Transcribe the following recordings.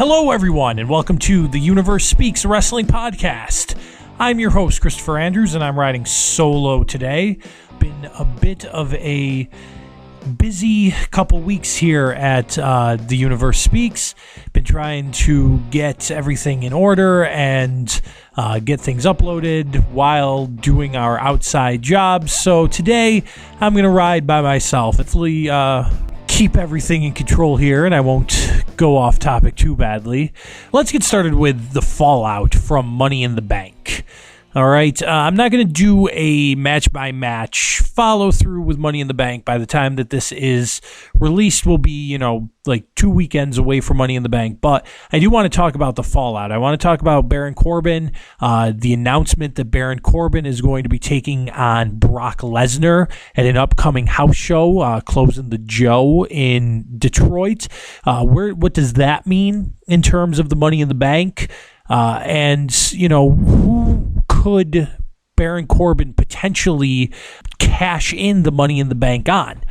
Hello, everyone, and welcome to the Universe Speaks Wrestling Podcast. I'm your host, Christopher Andrews, and I'm riding solo today. Been a bit of a busy couple weeks here at the Universe Speaks. Been trying to get everything in order and get things uploaded while doing our outside jobs. So today, I'm going to ride by myself. Hopefully, keep everything in control here, and I won't go off topic too badly. Let's get started with the fallout from Money in the Bank. All right, I'm not going to do a match-by-match follow-through with Money in the Bank. By the time that this is released, we'll be, like 2 weekends away from Money in the Bank. But I do want to talk about the fallout. I want to talk about Baron Corbin, the announcement that Baron Corbin is going to be taking on Brock Lesnar at an upcoming house show, Closing the Joe in Detroit. What does that mean in terms of the Money in the Bank? Who could Baron Corbin potentially cash in the Money in the Bank on?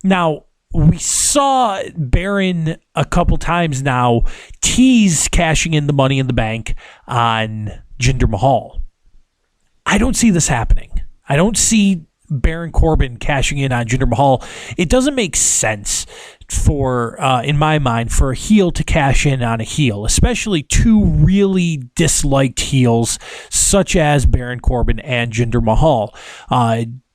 Now, we saw Baron a couple times now tease cashing in the Money in the Bank on Jinder Mahal. I don't see this happening. I don't see Baron Corbin cashing in on Jinder Mahal. It doesn't make sense in my mind, for a heel to cash in on a heel, especially two really disliked heels such as Baron Corbin and Jinder Mahal.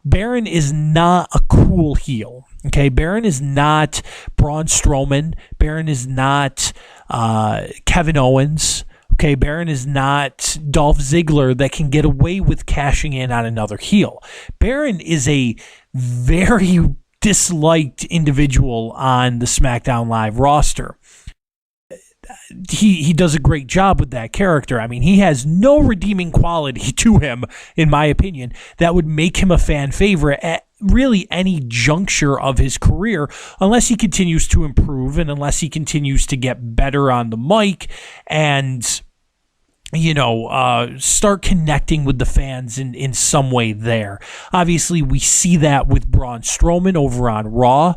Baron is not a cool heel. Okay, Baron is not Braun Strowman. Baron is not Kevin Owens. Okay, Baron is not Dolph Ziggler that can get away with cashing in on another heel. Baron is a very disliked individual on the SmackDown Live roster. He does a great job with that character. I mean, he has no redeeming quality to him, in my opinion, that would make him a fan favorite at really any juncture of his career, unless he continues to improve and unless he continues to get better on the mic and start connecting with the fans in some way there. Obviously, we see that with Braun Strowman over on Raw.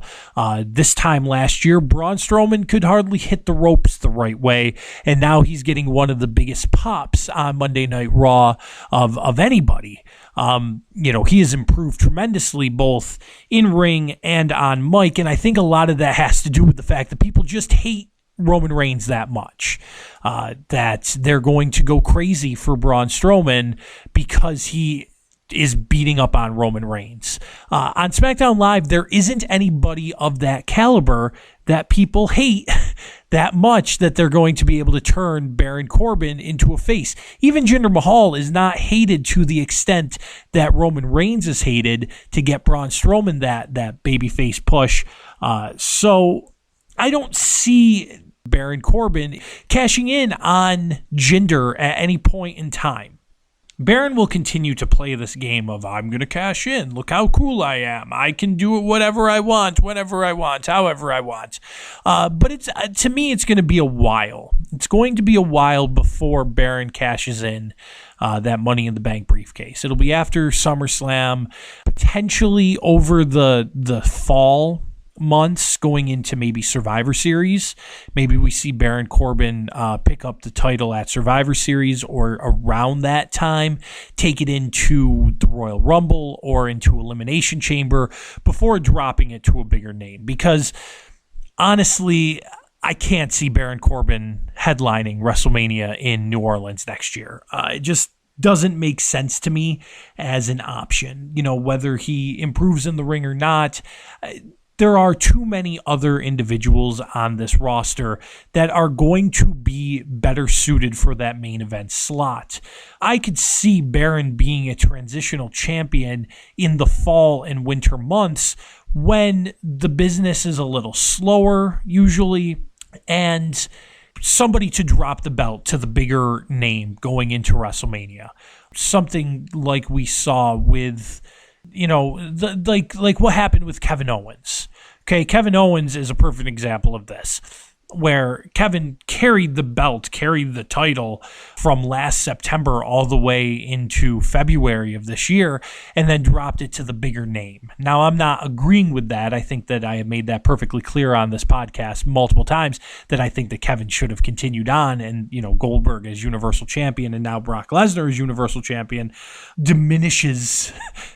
This time last year, Braun Strowman could hardly hit the ropes the right way, and now he's getting one of the biggest pops on Monday Night Raw of anybody. He has improved tremendously both in ring and on mic, and I think a lot of that has to do with the fact that people just hate Roman Reigns that much, that they're going to go crazy for Braun Strowman because he is beating up on Roman Reigns. On SmackDown Live, there isn't anybody of that caliber that people hate that much that they're going to be able to turn Baron Corbin into a face. Even Jinder Mahal is not hated to the extent that Roman Reigns is hated to get Braun Strowman that babyface push. So I don't see Baron Corbin cashing in on Jinder at any point in time. Baron will continue to play this game of, I'm going to cash in. Look how cool I am. I can do it whatever I want, whenever I want, however I want. But to me, it's going to be a while. It's going to be a while before Baron cashes in that Money in the Bank briefcase. It'll be after SummerSlam, potentially over the fall months going into maybe Survivor Series. Maybe we see Baron Corbin pick up the title at Survivor Series or around that time, take it into the Royal Rumble or into Elimination Chamber before dropping it to a bigger name. Because honestly, I can't see Baron Corbin headlining WrestleMania in New Orleans next year. It just doesn't make sense to me as an option. Whether he improves in the ring or not, there are too many other individuals on this roster that are going to be better suited for that main event slot. I could see Baron being a transitional champion in the fall and winter months when the business is a little slower usually, and somebody to drop the belt to the bigger name going into WrestleMania. Something like we saw with like what happened with Kevin Owens. Okay, Kevin Owens is a perfect example of this. where Kevin carried the title from last September all the way into February of this year, and then dropped it to the bigger name. Now, I'm not agreeing with that. I think that I have made that perfectly clear on this podcast multiple times, that I think that Kevin should have continued on, and, Goldberg as Universal Champion and now Brock Lesnar as Universal Champion diminishes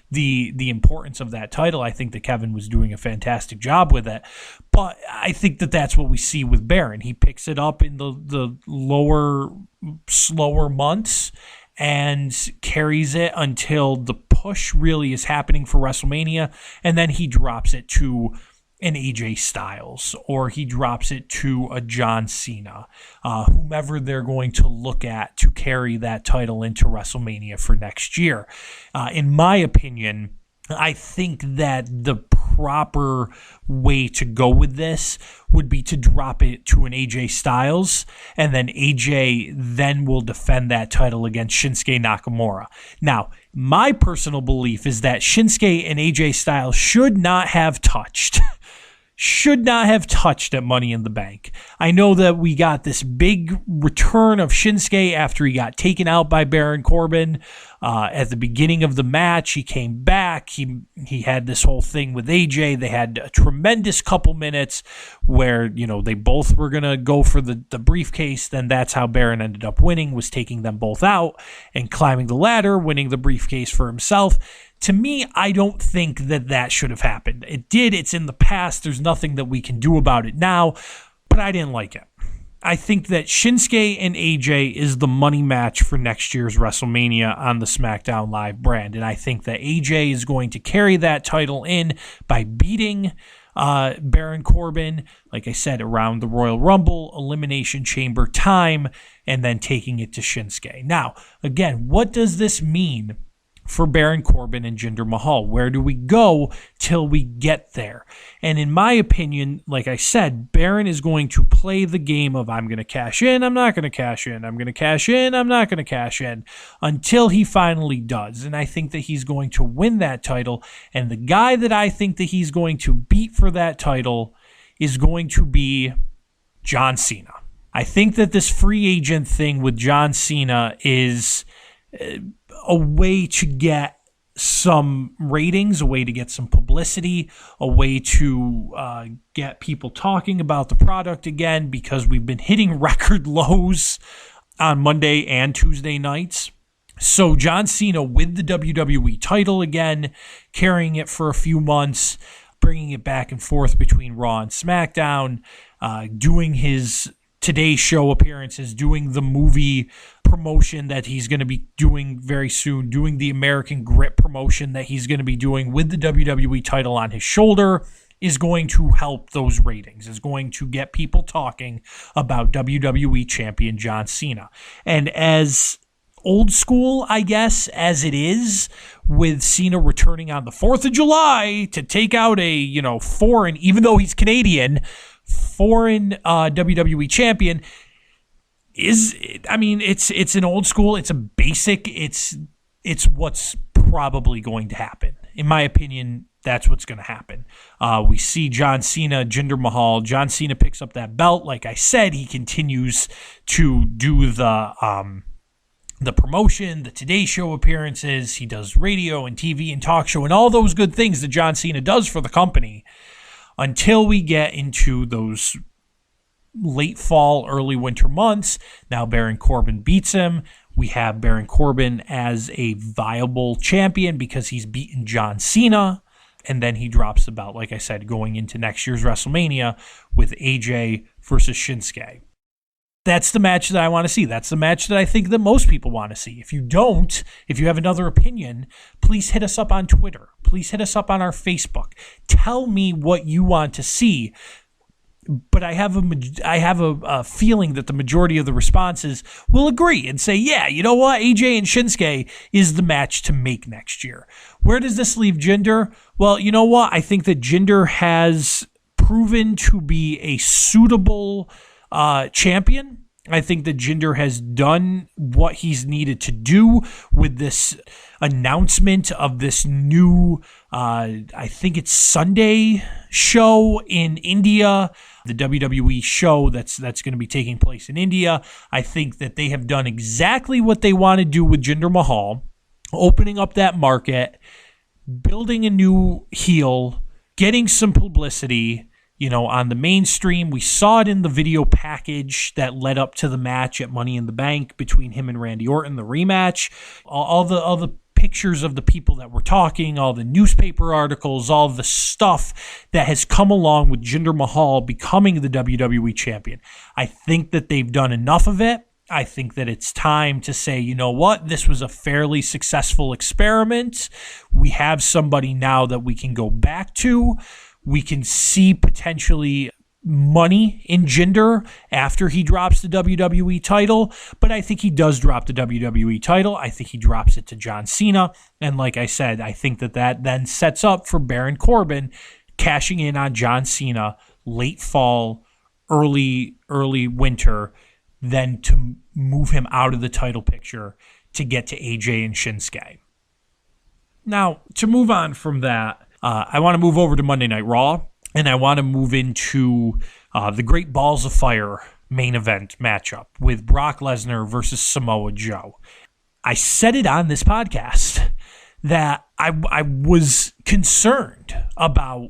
the importance of that title. I think that Kevin was doing a fantastic job with it, but I think that that's what we see with Baron. He picks it up in the lower, slower months and carries it until the push really is happening for WrestleMania, and then he drops it to an AJ Styles, or he drops it to a John Cena, whomever they're going to look at to carry that title into WrestleMania for next year. In my opinion, I think that the proper way to go with this would be to drop it to an AJ Styles, and then AJ then will defend that title against Shinsuke Nakamura. Now, my personal belief is that Shinsuke and AJ Styles should not have touched at Money in the Bank. I know that we got this big return of Shinsuke after he got taken out by Baron Corbin at the beginning of the match. He came back. He had this whole thing with AJ. They had a tremendous couple minutes where, they both were going to go for the briefcase. Then that's how Baron ended up winning, was taking them both out and climbing the ladder, winning the briefcase for himself. To me, I don't think that should have happened. It did. It's in the past. There's nothing that we can do about it now, but I didn't like it. I think that Shinsuke and AJ is the money match for next year's WrestleMania on the SmackDown Live brand, and I think that AJ is going to carry that title in by beating Baron Corbin, like I said, around the Royal Rumble, Elimination Chamber time, and then taking it to Shinsuke. Now, again, what does this mean for Baron Corbin and Jinder Mahal? Where do we go till we get there? And in my opinion, like I said, Baron is going to play the game of I'm going to cash in, I'm not going to cash in, I'm going to cash in, I'm not going to cash in, until he finally does. And I think that he's going to win that title. And the guy that I think that he's going to beat for that title is going to be John Cena. I think that this free agent thing with John Cena is a way to get some ratings, a way to get some publicity, a way to get people talking about the product again, because we've been hitting record lows on Monday and Tuesday nights. So John Cena with the WWE title again, carrying it for a few months, bringing it back and forth between Raw and SmackDown, doing his Today Show appearances, doing the movie promotion that he's going to be doing very soon, doing the American Grit promotion that he's going to be doing with the WWE title on his shoulder, is going to help those ratings, is going to get people talking about WWE champion John Cena. And as old school, I guess, as it is, with Cena returning on the 4th of July to take out a, foreign, even though he's Canadian, foreign WWE champion, it's an old school, it's a basic, it's what's probably going to happen. In my opinion, that's what's going to happen. We see John Cena, Jinder Mahal. John Cena picks up that belt. Like I said, he continues to do the promotion, the Today Show appearances. He does radio and TV and talk show and all those good things that John Cena does for the company, until we get into those late fall, early winter months. Now Baron Corbin beats him. We have Baron Corbin as a viable champion because he's beaten John Cena. And then he drops the belt, like I said, going into next year's WrestleMania with AJ versus Shinsuke. That's the match that I want to see. That's the match that I think that most people want to see. If you don't, if you have another opinion, please hit us up on Twitter. Please hit us up on our Facebook. Tell me what you want to see. But I have a feeling that the majority of the responses will agree and say, yeah, you know what? AJ and Shinsuke is the match to make next year. Where does this leave Jinder? Well, you know what? I think that Jinder has proven to be a suitable champion. I think that Jinder has done what he's needed to do with this announcement of this new, I think it's Sunday show in India, the WWE show that's going to be taking place in India. I think that they have done exactly what they want to do with Jinder Mahal, opening up that market, building a new heel, getting some publicity, on the mainstream. We saw it in the video package that led up to the match at Money in the Bank between him and Randy Orton, the rematch. All the pictures of the people that were talking, all the newspaper articles, all the stuff that has come along with Jinder Mahal becoming the WWE champion. I think that they've done enough of it. I think that it's time to say, you know what, this was a fairly successful experiment. We have somebody now that we can go back to. We can see potentially money in Jinder after he drops the WWE title, but I think he does drop the WWE title. I think he drops it to John Cena, and like I said, I think that then sets up for Baron Corbin cashing in on John Cena late fall, early winter, then to move him out of the title picture to get to AJ and Shinsuke. Now, to move on from that, I want to move over to Monday Night Raw, and I want to move into the Great Balls of Fire main event matchup with Brock Lesnar versus Samoa Joe. I said it on this podcast that I was concerned about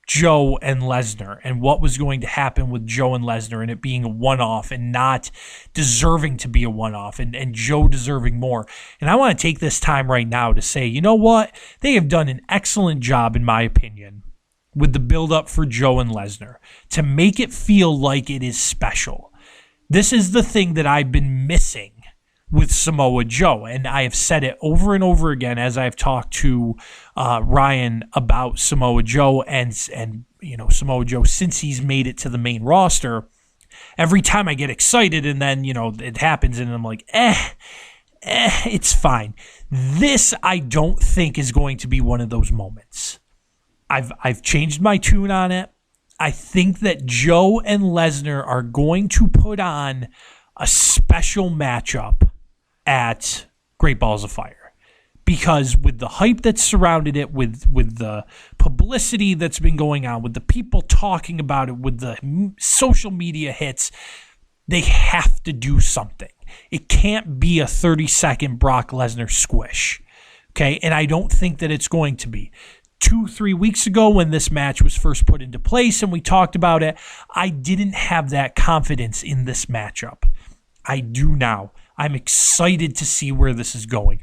Joe and Lesnar and what was going to happen with Joe and Lesnar and it being a one-off and not deserving to be a one-off and Joe deserving more. And I want to take this time right now to say, you know what? They have done an excellent job, in my opinion, with the build-up for Joe and Lesnar to make it feel like it is special. This is the thing that I've been missing with Samoa Joe, and I have said it over and over again as I've talked to Ryan about Samoa Joe and Samoa Joe since he's made it to the main roster. Every time I get excited and then it happens and I'm like, it's fine. This I don't think is going to be one of those moments. I've changed my tune on it. I think that Joe and Lesnar are going to put on a special matchup at Great Balls of Fire, because with the hype that's surrounded it, with the publicity that's been going on, with the people talking about it, with the social media hits, they have to do something. It can't be a 30-second Brock Lesnar squish, okay? And I don't think that it's going to be. 2-3 weeks ago when this match was first put into place and we talked about it, I didn't have that confidence in this matchup. I do now. I'm excited to see where this is going.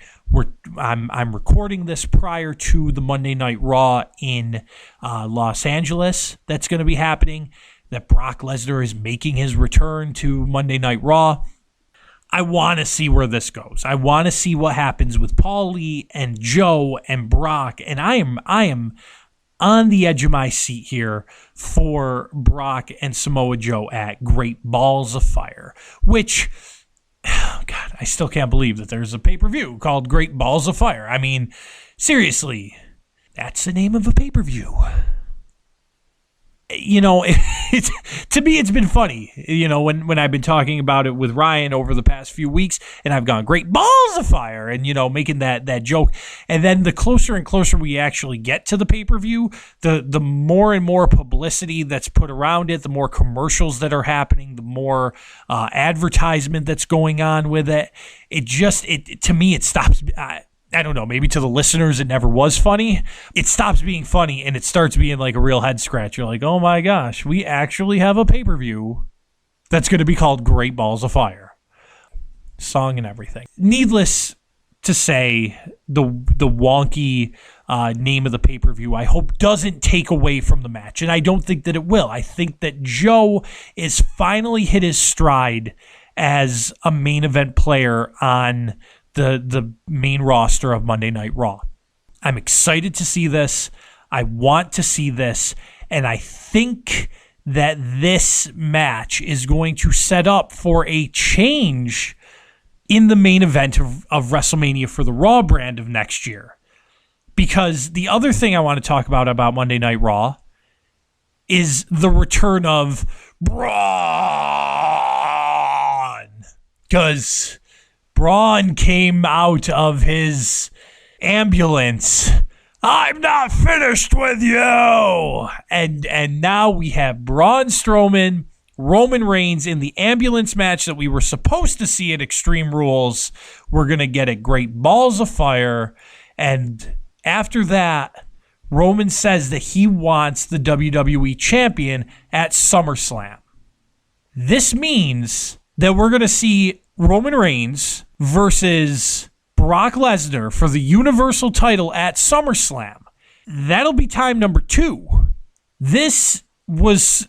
I'm recording this prior to the Monday Night Raw in Los Angeles that's going to be happening, that Brock Lesnar is making his return to Monday Night Raw. I want to see where this goes. I want to see what happens with Paulie and Joe and Brock, and I am on the edge of my seat here for Brock and Samoa Joe at Great Balls of Fire, which, God, I still can't believe that there's a pay-per-view called Great Balls of Fire. I mean, seriously, that's the name of a pay-per-view. To me, it's been funny, when I've been talking about it with Ryan over the past few weeks, and I've gone Great Balls of Fire, and, making that joke. And then the closer and closer we actually get to the pay-per-view, the more and more publicity that's put around it, the more commercials that are happening, the more advertisement that's going on with it. To me, it stops. I don't know, maybe to the listeners it never was funny. It stops being funny and it starts being like a real head scratch. You're like, oh my gosh, we actually have a pay-per-view that's going to be called Great Balls of Fire. Song and everything. Needless to say, the wonky name of the pay-per-view, I hope, doesn't take away from the match. And I don't think that it will. I think that Joe is finally hit his stride as a main event player on the main roster of Monday Night Raw. I'm excited to see this. I want to see this. And I think that this match is going to set up for a change in the main event of WrestleMania for the Raw brand of next year. Because the other thing I want to talk about Monday Night Raw is the return of Braun because Braun came out of his ambulance. I'm not finished with you. And now we have Braun Strowman, Roman Reigns in the ambulance match that we were supposed to see at Extreme Rules. We're going to get it Great Balls of Fire. And after that, Roman says that he wants the WWE champion at SummerSlam. This means that we're going to see Roman Reigns versus Brock Lesnar for the Universal title at SummerSlam. That'll be time number 2. This was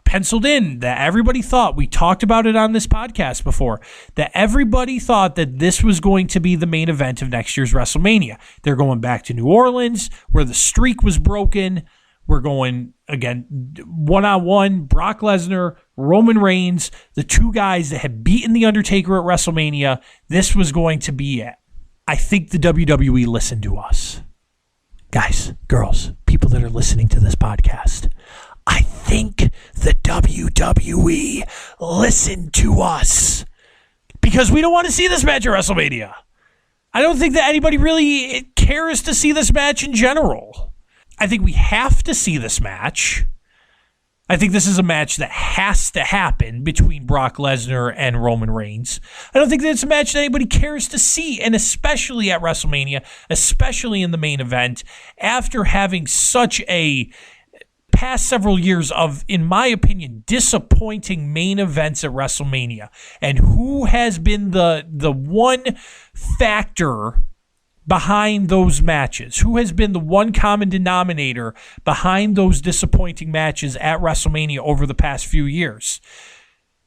penciled in that everybody thought, we talked about it on this podcast before, that everybody thought that this was going to be the main event of next year's WrestleMania. They're going back to New Orleans where the streak was broken. We're going, again, one-on-one, Brock Lesnar, Roman Reigns, the 2 guys that had beaten The Undertaker at WrestleMania. This was going to be it. I think the WWE listened to us. Guys, girls, people that are listening to this podcast, I think the WWE listened to us because we don't want to see this match at WrestleMania. I don't think that anybody really cares to see this match in general. I think we have to see this match. I think this is a match that has to happen between Brock Lesnar and Roman Reigns. I don't think that it's a match that anybody cares to see, and especially at WrestleMania, especially in the main event, after having such a past several years of, in my opinion, disappointing main events at WrestleMania. And who has been the one factor behind those matches? Who has been the one common denominator behind those disappointing matches at WrestleMania over the past few years?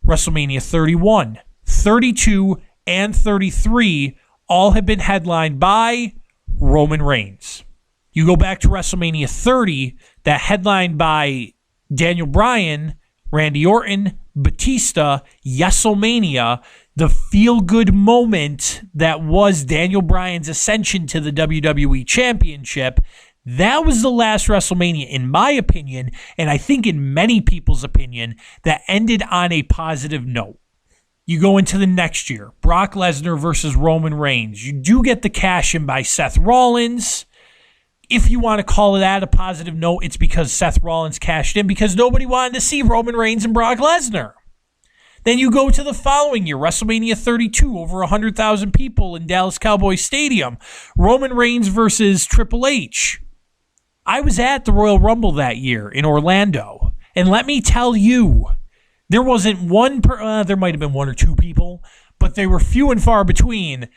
WrestleMania 31, 32, and 33 all have been headlined by Roman Reigns. You go back to WrestleMania 30, that headlined by Daniel Bryan, Randy Orton, Batista, Yeselmania, the feel-good moment that was Daniel Bryan's ascension to the WWE Championship. That was the last WrestleMania, in my opinion, and I think in many people's opinion, that ended on a positive note. You go into the next year, Brock Lesnar versus Roman Reigns. You do get the cash-in by Seth Rollins. If you want to call that a positive note, it's because Seth Rollins cashed in because nobody wanted to see Roman Reigns and Brock Lesnar. Then you go to the following year, WrestleMania 32, over 100,000 people in Dallas Cowboys Stadium. Roman Reigns versus Triple H. I was at the Royal Rumble that year in Orlando, and let me tell you, there wasn't there might have been 1 or 2 people, but they were few and far between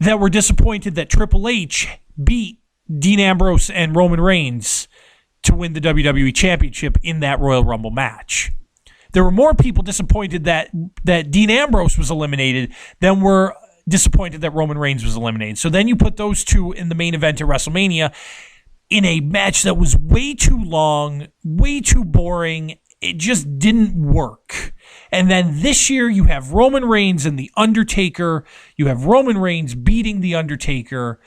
that were disappointed that Triple H beat Dean Ambrose and Roman Reigns to win the WWE Championship in that Royal Rumble match. There were more people disappointed that Dean Ambrose was eliminated than were disappointed that Roman Reigns was eliminated. So then you put those 2 in the main event at WrestleMania in a match that was way too long, way too boring. It just didn't work. And then this year you have Roman Reigns and The Undertaker. You have Roman Reigns beating The Undertaker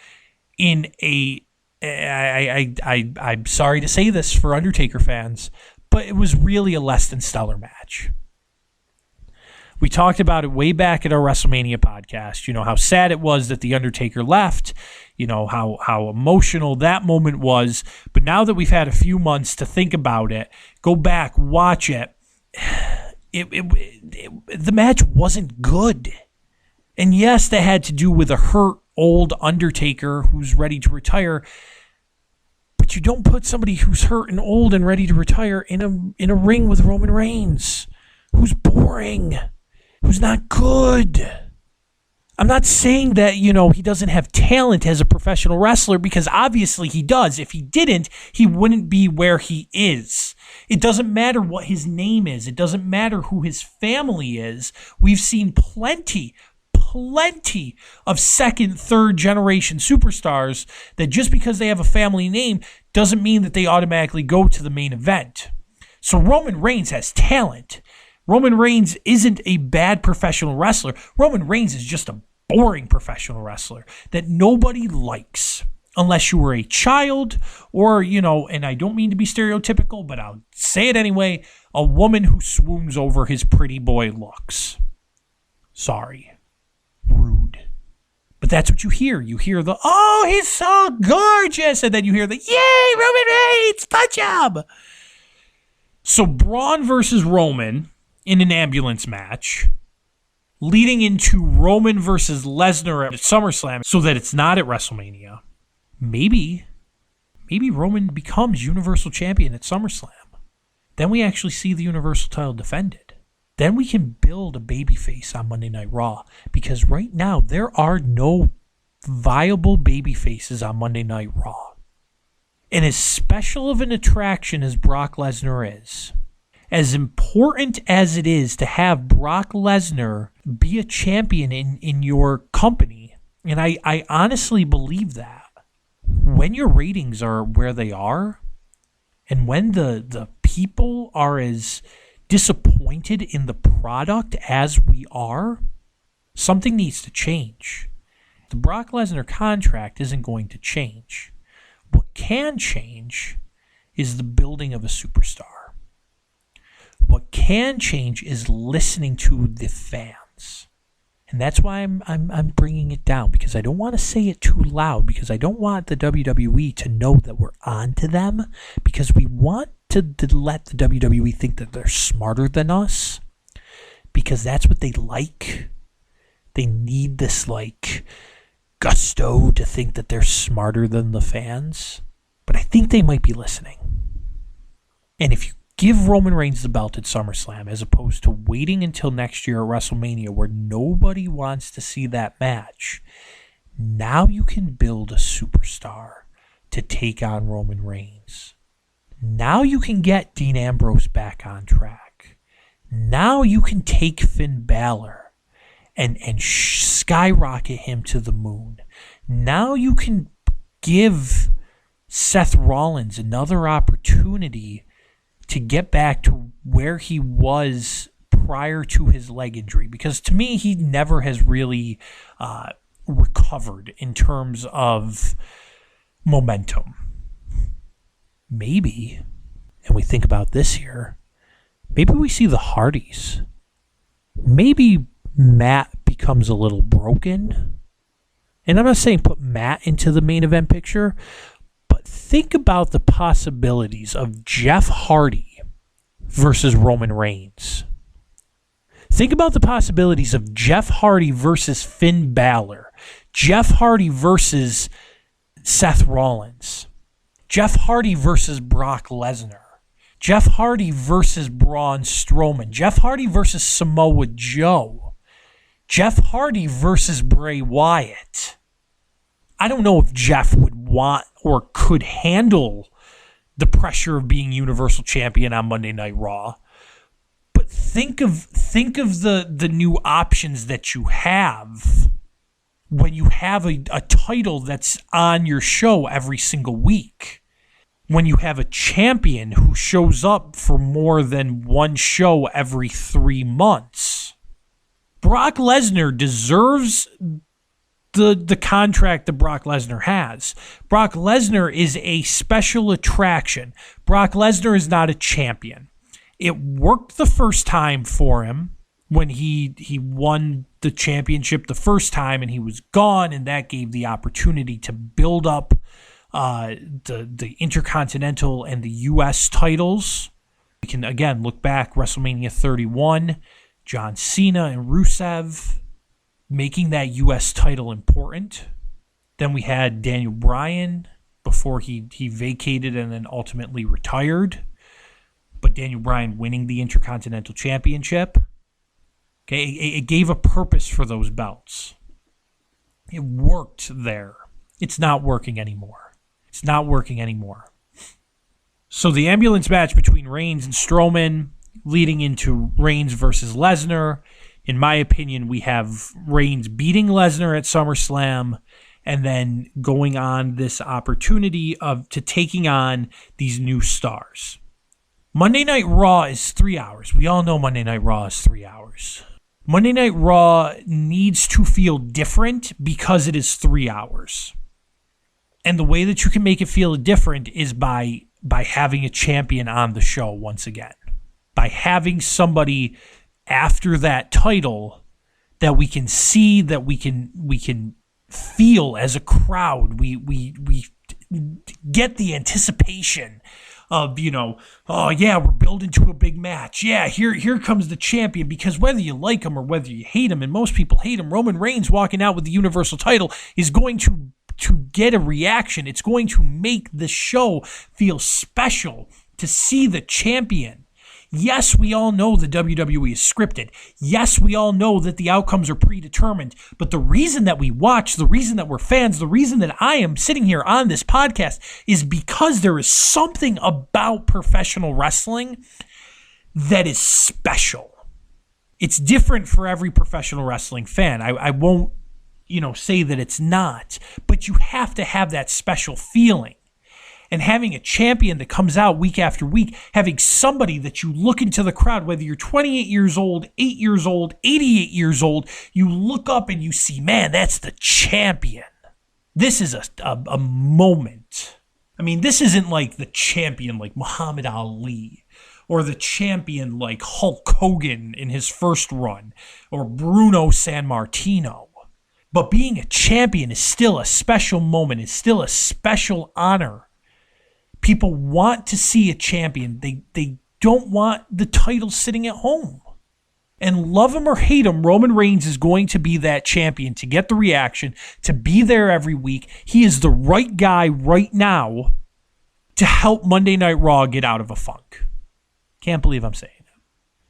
in a... I'm sorry to say this for Undertaker fans, but it was really a less than stellar match. We talked about it way back at our WrestleMania podcast, how sad it was that The Undertaker left, how emotional that moment was. But now that we've had a few months to think about it, go back, watch it, the match wasn't good. And yes, that had to do with a hurt old Undertaker who's ready to retire. But you don't put somebody who's hurt and old and ready to retire in a ring with Roman Reigns, who's boring, who's not good. I'm not saying that, he doesn't have talent as a professional wrestler, because obviously he does. If he didn't, he wouldn't be where he is. It doesn't matter what his name is. It doesn't matter who his family is. We've seen plenty of second, third generation superstars that just because they have a family name doesn't mean that they automatically go to the main event. So Roman Reigns has talent. Roman Reigns isn't a bad professional wrestler. Roman Reigns is just a boring professional wrestler that nobody likes unless you were a child or, and I don't mean to be stereotypical, but I'll say it anyway, a woman who swoons over his pretty boy looks. Sorry. Rude. But that's what you hear. You hear the, oh, he's so gorgeous. And then you hear the, yay, Roman Reigns, punch him. So Braun versus Roman in an ambulance match, leading into Roman versus Lesnar at SummerSlam so that it's not at WrestleMania. Maybe Roman becomes Universal Champion at SummerSlam. Then we actually see the Universal title defended. Then we can build a babyface on Monday Night Raw, because right now there are no viable babyfaces on Monday Night Raw. And as special of an attraction as Brock Lesnar is, as important as it is to have Brock Lesnar be a champion in your company, and I honestly believe that, when your ratings are where they are, and when the people are as disappointed in the product as we are, something needs to change. The Brock Lesnar contract isn't going to change. What can change is the building of a superstar. What can change is listening to the fans. And that's why I'm bringing it down, because I don't want to say it too loud, because I don't want the WWE to know that we're on to them, because we want to let the WWE think that they're smarter than us, because that's what they like. They need this like gusto to think that they're smarter than the fans. But I think they might be listening. And if you give Roman Reigns the belt at SummerSlam, as opposed to waiting until next year at WrestleMania where nobody wants to see that match, now you can build a superstar to take on Roman Reigns. Now you can get Dean Ambrose back on track. Now you can take Finn Balor and skyrocket him to the moon. Now you can give Seth Rollins another opportunity to get back to where he was prior to his leg injury. Because to me, he never has really recovered in terms of momentum. Maybe, and we think about this here, maybe we see the Hardys. Maybe Matt becomes a little broken. And I'm not saying put Matt into the main event picture, but think about the possibilities of Jeff Hardy versus Roman Reigns. Think about the possibilities of Jeff Hardy versus Finn Balor. Jeff Hardy versus Seth Rollins. Jeff Hardy versus Brock Lesnar. Jeff Hardy versus Braun Strowman. Jeff Hardy versus Samoa Joe. Jeff Hardy versus Bray Wyatt. I don't know if Jeff would want or could handle the pressure of being Universal Champion on Monday Night Raw. But think of the new options that you have when you have a title that's on your show every single week. When you have a champion who shows up for more than one show every 3 months. Brock Lesnar deserves the contract that Brock Lesnar has. Brock Lesnar is a special attraction. Brock Lesnar is not a champion. It worked the first time for him when he won the championship the first time and he was gone, and that gave the opportunity to build up the Intercontinental and the U.S. titles. We can, again, look back, WrestleMania 31, John Cena and Rusev making that U.S. title important. Then we had Daniel Bryan before he vacated and then ultimately retired. But Daniel Bryan winning the Intercontinental Championship. Okay, it gave a purpose for those belts. It worked there. It's not working anymore. It's not working anymore. So the ambulance match between Reigns and Strowman leading into Reigns versus Lesnar. In my opinion, we have Reigns beating Lesnar at SummerSlam and then going on this opportunity to taking on these new stars. Monday Night Raw is 3 hours. We all know Monday Night Raw is 3 hours. Monday Night Raw needs to feel different because it is 3 hours. And the way that you can make it feel different is by having a champion on the show once again. By having somebody after that title that we can see, that we can feel as a crowd. We get the anticipation of, oh yeah, we're building to a big match. Yeah, here comes the champion, because whether you like him or whether you hate him, and most people hate him, Roman Reigns walking out with the Universal title is going to get a reaction. It's going to make the show feel special to see the champion. Yes, we all know the WWE is scripted. Yes, we all know that the outcomes are predetermined. But the reason that we watch, the reason that we're fans, the reason that I am sitting here on this podcast is because there is something about professional wrestling that is special. It's different for every professional wrestling fan. I won't, say that it's not. But you have to have that special feeling. And having a champion that comes out week after week, having somebody that you look into the crowd, whether you're 28 years old, 8 years old, 88 years old, you look up and you see, man, that's the champion. This is a moment. I mean, this isn't like the champion like Muhammad Ali, or the champion like Hulk Hogan in his first run, or Bruno Sammartino. But being a champion is still a special moment. It's still a special honor. People want to see a champion. They don't want the title sitting at home. And love him or hate him, Roman Reigns is going to be that champion to get the reaction, to be there every week. He is the right guy right now to help Monday Night Raw get out of a funk. Can't believe I'm saying that.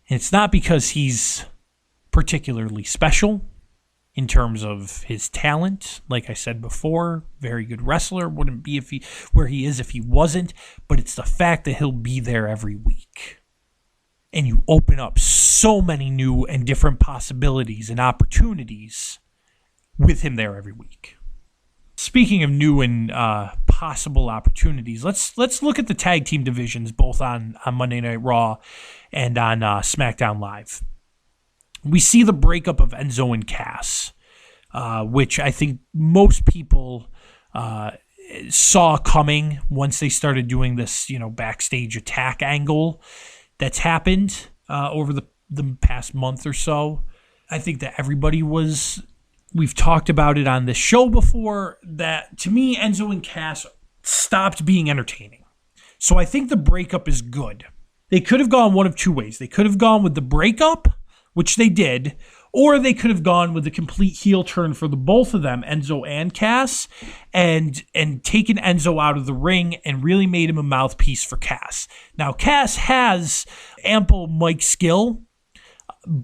And it's not because he's particularly special in terms of his talent. Like I said before, very good wrestler. Wouldn't be where he is if he wasn't. But it's the fact that he'll be there every week. And you open up so many new and different possibilities and opportunities with him there every week. Speaking of new and possible opportunities, let's look at the tag team divisions, both on Monday Night Raw and on SmackDown Live. We see the breakup of Enzo and Cass, which I think most people saw coming once they started doing this, backstage attack angle that's happened over the past month or so. I think that we've talked about it on this show before, that to me, Enzo and Cass stopped being entertaining. So I think the breakup is good. They could have gone one of two ways. They could have gone with the breakup, which they did, or they could have gone with a complete heel turn for the both of them, Enzo and Cass, and taken Enzo out of the ring and really made him a mouthpiece for Cass. Now, Cass has ample mic skill,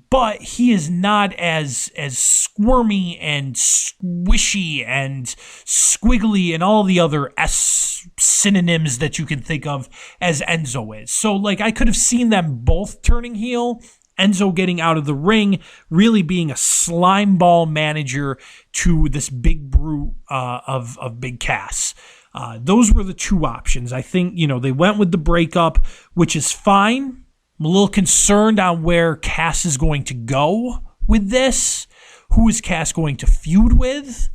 but he is not as squirmy and squishy and squiggly and all the other S synonyms that you can think of as Enzo is. So, I could have seen them both turning heel, Enzo getting out of the ring, really being a slime ball manager to this big brute of Big Cass. Those were the two options. I think, they went with the breakup, which is fine. I'm a little concerned on where Cass is going to go with this. Who is Cass going to feud with?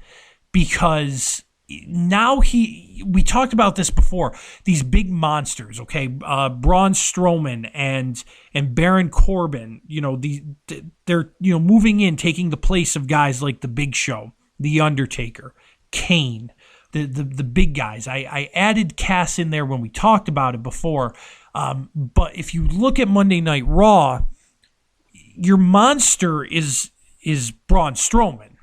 Because now we talked about this before, these big monsters, okay? Braun Strowman and Baron Corbin, they're moving in, taking the place of guys like the Big Show, the Undertaker, Kane, the big guys. I added Cass in there when we talked about it before. But if you look at Monday Night Raw, your monster is Braun Strowman.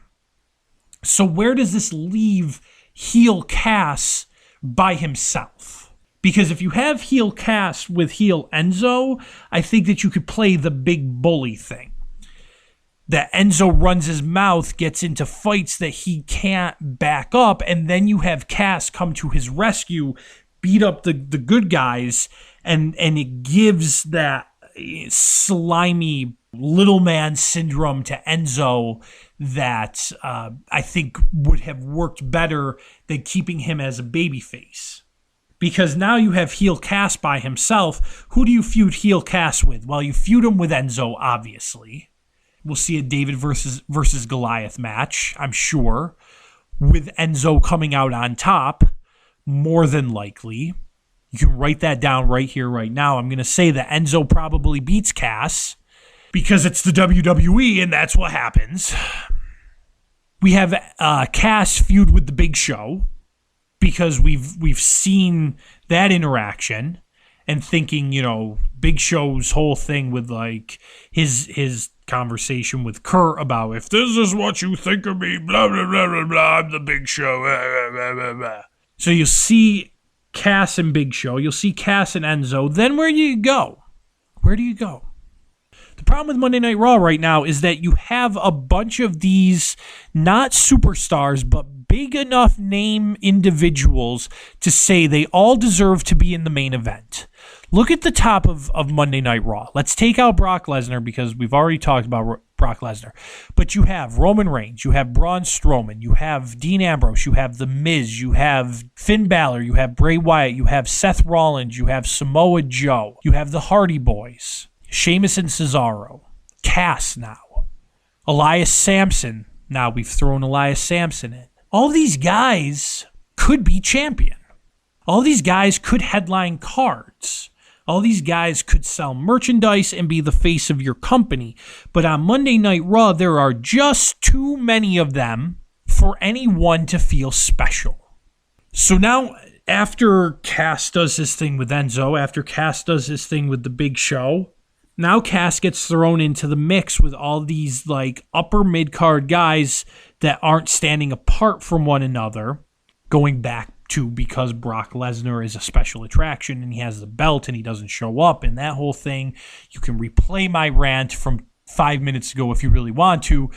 So where does this leave heel Cass by himself? Because if you have heel Cass with heel Enzo, I think that you could play the big bully thing. That Enzo runs his mouth, gets into fights that he can't back up, and then you have Cass come to his rescue, beat up the good guys, and it gives that slimy little man syndrome to Enzo that I think would have worked better than keeping him as a babyface. Because now you have heel Cass by himself. Who do you feud heel Cass with? Well, you feud him with Enzo, obviously. We'll see a David versus Goliath match, I'm sure, with Enzo coming out on top, more than likely. You can write that down right here, right now. I'm going to say that Enzo probably beats Cass, because it's the WWE and that's what happens. We have Cass feud with the Big Show because we've seen that interaction, and thinking, Big Show's whole thing with like his conversation with Kurt about, if this is what you think of me, blah blah blah blah blah, I'm the Big Show. Blah, blah, blah, blah. So you'll see Cass and Big Show, you'll see Cass and Enzo. Then where do you go? Where do you go? The problem with Monday Night Raw right now is that you have a bunch of these not superstars, but big enough name individuals to say they all deserve to be in the main event. Look at the top of Monday Night Raw. Let's take out Brock Lesnar because we've already talked about Brock Lesnar. But you have Roman Reigns, you have Braun Strowman, you have Dean Ambrose, you have The Miz, you have Finn Balor, you have Bray Wyatt, you have Seth Rollins, you have Samoa Joe, you have the Hardy Boys, Sheamus and Cesaro, Cass now, Elias Sampson. Now we've thrown Elias Sampson in. All these guys could be champion. All these guys could headline cards. All these guys could sell merchandise and be the face of your company. But on Monday Night Raw, there are just too many of them for anyone to feel special. So now, after Cass does his thing with Enzo, after Cass does his thing with the Big Show, now Cass gets thrown into the mix with all these like upper mid-card guys that aren't standing apart from one another, going back to because Brock Lesnar is a special attraction and he has the belt and he doesn't show up and that whole thing. You can replay my rant from 5 minutes ago if you really want to.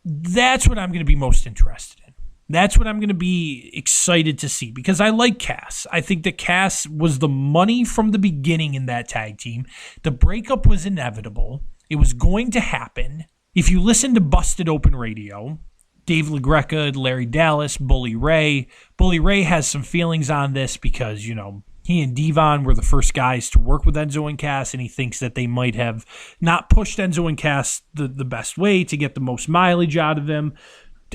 That's what I'm going to be most interested in. That's what I'm going to be excited to see because I like Cass. I think that Cass was the money from the beginning in that tag team. The breakup was inevitable. It was going to happen. If you listen to Busted Open Radio, Dave LaGreca, Larry Dallas, Bully Ray. Bully Ray has some feelings on this because, he and Devon were the first guys to work with Enzo and Cass, and he thinks that they might have not pushed Enzo and Cass the best way to get the most mileage out of him.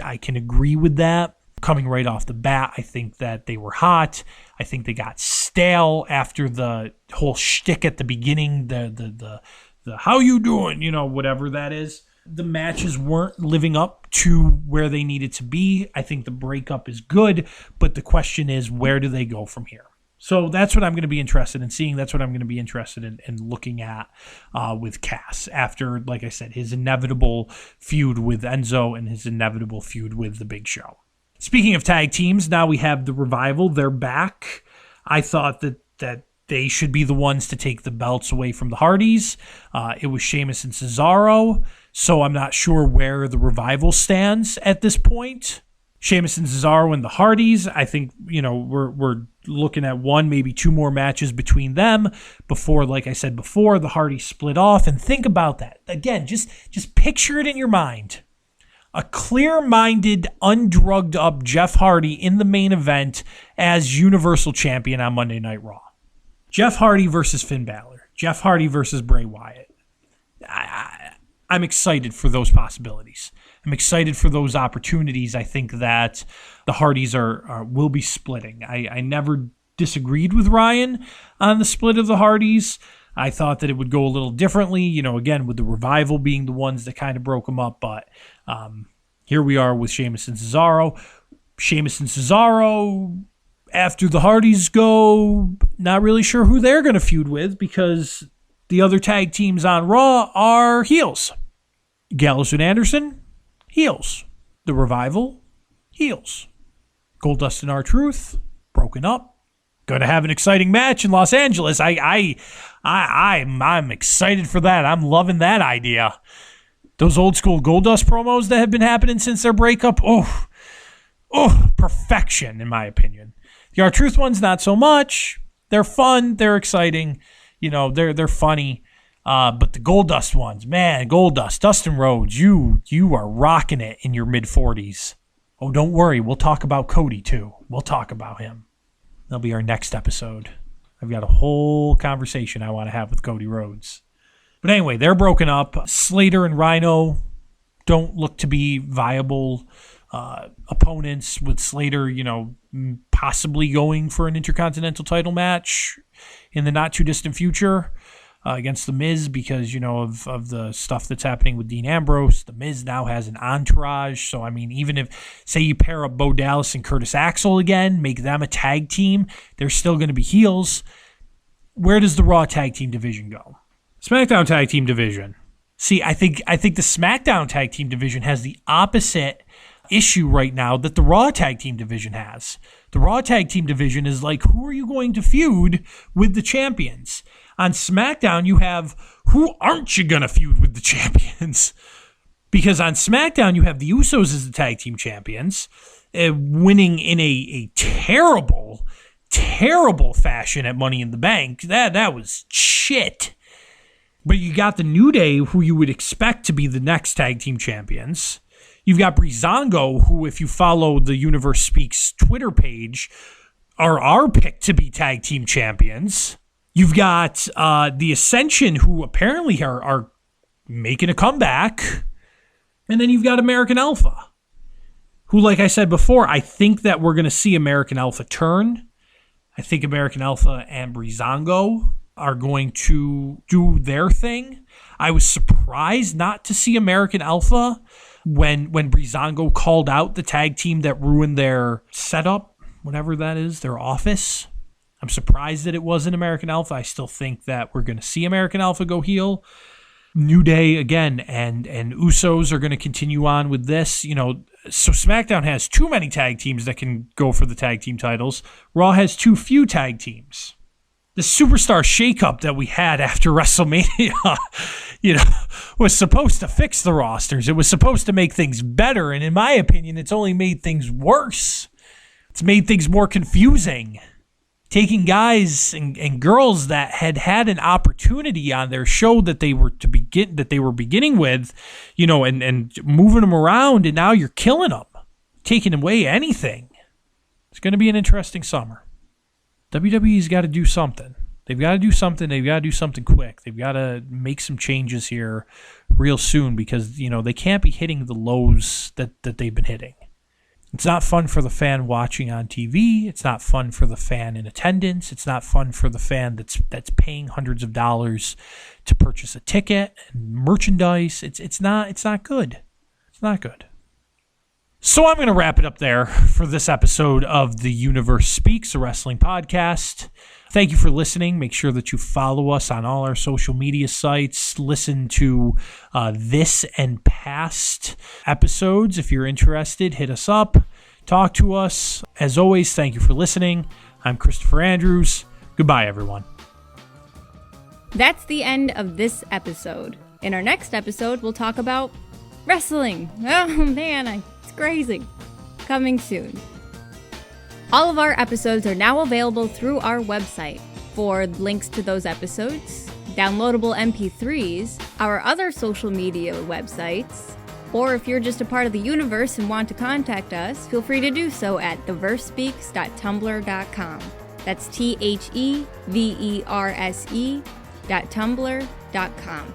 I can agree with that. Coming right off the bat, I think that they were hot. I think they got stale after the whole shtick at the beginning, the how you doing, whatever that is. The matches weren't living up to where they needed to be. I think the breakup is good, but the question is, where do they go from here? So that's what I'm going to be interested in seeing. That's what I'm going to be interested in looking at with Cass after, like I said, his inevitable feud with Enzo and his inevitable feud with the Big Show. Speaking of tag teams, now we have the Revival. They're back. I thought that they should be the ones to take the belts away from the Hardys. It was Sheamus and Cesaro. So I'm not sure where the Revival stands at this point. Sheamus and Cesaro and the Hardys, I think, we're looking at one, maybe two more matches between them before, like I said before, the Hardys split off. And think about that. Again, just picture it in your mind. A clear-minded, undrugged up Jeff Hardy in the main event as Universal Champion on Monday Night Raw. Jeff Hardy versus Finn Balor. Jeff Hardy versus Bray Wyatt. I'm excited for those possibilities. I'm excited for those opportunities. I think that the Hardys will be splitting. I never disagreed with Ryan on the split of the Hardys. I thought that it would go a little differently, again, with the Revival being the ones that kind of broke them up. But here we are with Sheamus and Cesaro. Sheamus and Cesaro, after the Hardys go, not really sure who they're going to feud with because the other tag teams on Raw are heels. Gallows and Anderson, heels. The Revival, heels. Goldust and R-Truth, broken up. Going to have an exciting match in Los Angeles. I'm excited for that. I'm loving that idea. Those old school Goldust promos that have been happening since their breakup, perfection in my opinion. The R-Truth ones, not so much. They're fun. They're exciting. They're funny. But the Goldust ones, man, Goldust, Dustin Rhodes, you are rocking it in your mid-40s. Oh, don't worry. We'll talk about Cody, too. We'll talk about him. That'll be our next episode. I've got a whole conversation I want to have with Cody Rhodes. But anyway, they're broken up. Slater and Rhino don't look to be viable opponents, with Slater, possibly going for an Intercontinental title match in the not-too-distant future. against The Miz because, of the stuff that's happening with Dean Ambrose. The Miz now has an entourage. So, I mean, even if, say, you pair up Bo Dallas and Curtis Axel again, make them a tag team, they're still going to be heels. Where does the Raw Tag Team Division go? SmackDown Tag Team Division. See, I think the SmackDown Tag Team Division has the opposite issue right now that the Raw Tag Team Division has. The Raw Tag Team Division is like, who are you going to feud with the champions? On SmackDown, you have, who aren't you going to feud with the champions? Because on SmackDown, you have the Usos as the tag team champions, winning in a terrible fashion at Money in the Bank. That was shit. But you got the New Day, who you would expect to be the next tag team champions. You've got Breezango, who, if you follow the Universe Speaks Twitter page, are our pick to be tag team champions. You've got the Ascension, who apparently are making a comeback. And then you've got American Alpha, who, like I said before, I think that we're going to see American Alpha turn. I think American Alpha and Breezango are going to do their thing. I was surprised not to see American Alpha when Breezango called out the tag team that ruined their setup, whatever that is, their office. I'm surprised that it wasn't American Alpha. I still think that we're going to see American Alpha go heel. New Day again, and Usos are going to continue on with this. So SmackDown has too many tag teams that can go for the tag team titles. Raw has too few tag teams. The superstar shakeup that we had after WrestleMania, was supposed to fix the rosters. It was supposed to make things better, and in my opinion, it's only made things worse. It's made things more confusing. Taking guys and girls that had an opportunity on their show that they were beginning with, and moving them around, and now you're killing them, taking away anything. It's going to be an interesting summer. WWE's got to do something. They've got to do something. They've got to do something quick. They've got to make some changes here real soon because, they can't be hitting the lows that they've been hitting. It's not fun for the fan watching on TV. It's not fun for the fan in attendance. It's not fun for the fan that's paying hundreds of dollars to purchase a ticket and merchandise. It's not good. It's not good. So I'm going to wrap it up there for this episode of The Universe Speaks, a wrestling podcast. Thank you for listening. Make sure that you follow us on all our social media sites. Listen to this and past episodes. If you're interested, hit us up. Talk to us. As always, thank you for listening. I'm Christopher Andrews. Goodbye, everyone. That's the end of this episode. In our next episode, we'll talk about wrestling. Oh, man, it's crazy. Coming soon. All of our episodes are now available through our website. For links to those episodes, downloadable MP3s, our other social media websites, or if you're just a part of the universe and want to contact us, feel free to do so at theversespeaks.tumblr.com. That's TheVerse.tumblr.com.